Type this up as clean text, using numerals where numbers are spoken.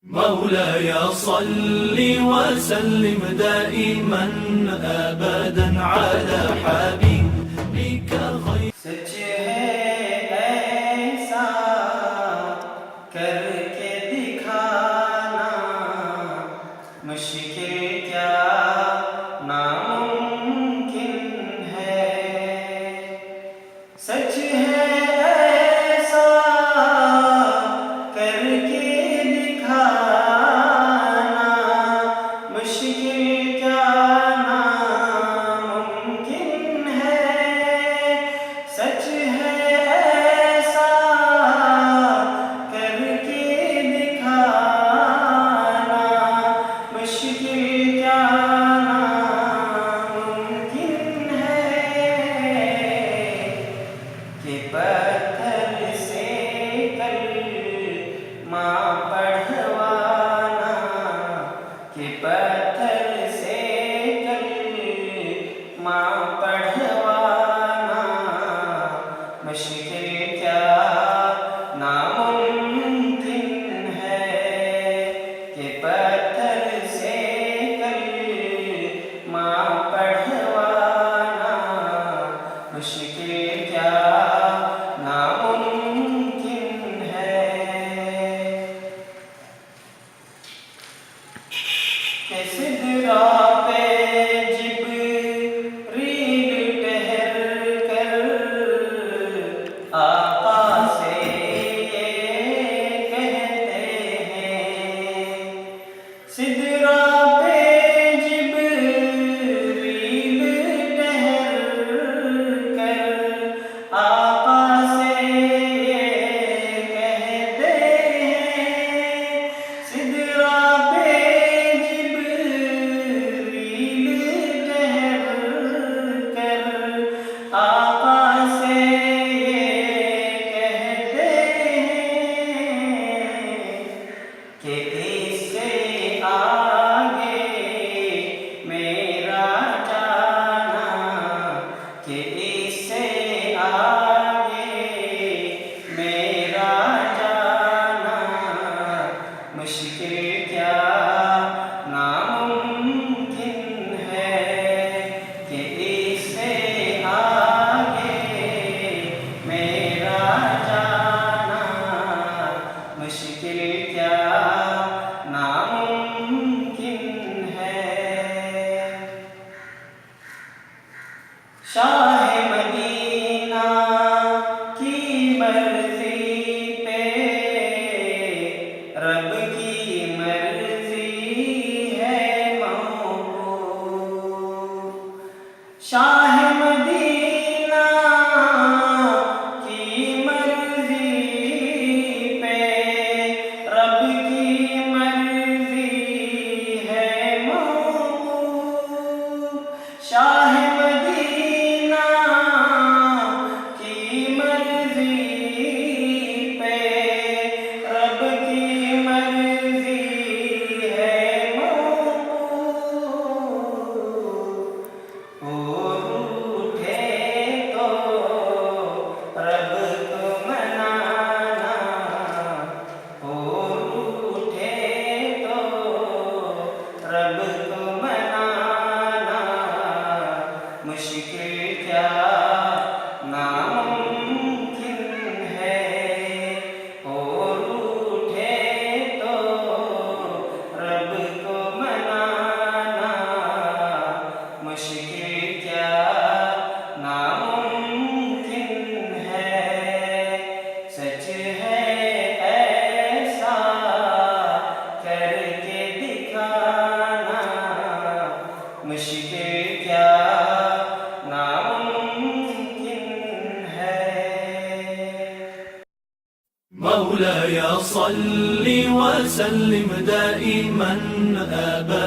مولاي صل وسلم دائما ابدا على حبيبك خير سچ ہے ایسا کر کے دکھانا مشکل کیا ناممکن ہے سچ ہے ایسا کر کے دکھانا مشکل کیا ناممکن ہے سچ ہے ایسا کر کے دکھانا مشکل کیا ناممکن ہے کہ پتھر سے کلمہ پڑھوانا کہ پتھر سے کلمہ پڑھوانا مشکل کیا ناممکن ہے کہ پتھر سے کلمہ پڑھوانا مشکل کیا ناممکن ہے کہ سدرا پہ جبریل ٹھہر کر آقا سے یہ کہتے ہیں سدرا پہ جبریل ٹھہر کر آقا سے یہ کہتے ہیں سدرا پہ جبریل ٹھہر کر آقا سے یہ کہتے ہیں کہ اس سے آگے میرا جانا کہ اس سے آگے میرا جانا مشکل کیا ناممکن ہے کہ اس سے آگے میرا جانا مشکل کیا ناممکن ہے شاہ مدینہ کی مرضی پہ رب کی مرضی ہے موقوف شاہ مدینہ کی مرضی پہ رب کی مرضی ہے موقوف شاہ مدینہ کی مرضی پہ رب کی مرضی ہے موقوف اور اٹھے تو رب کو منانا اور اٹھے تو رب کو منانا مشکل کیا ناممکن ہے اور اٹھے تو رب کو منانا مشکل کیا ناممکن ہے سچ ہے ایسا کر کے دکھانا مشکل کیا ناممکن ہے مولاي صل وسلم دائما ابدا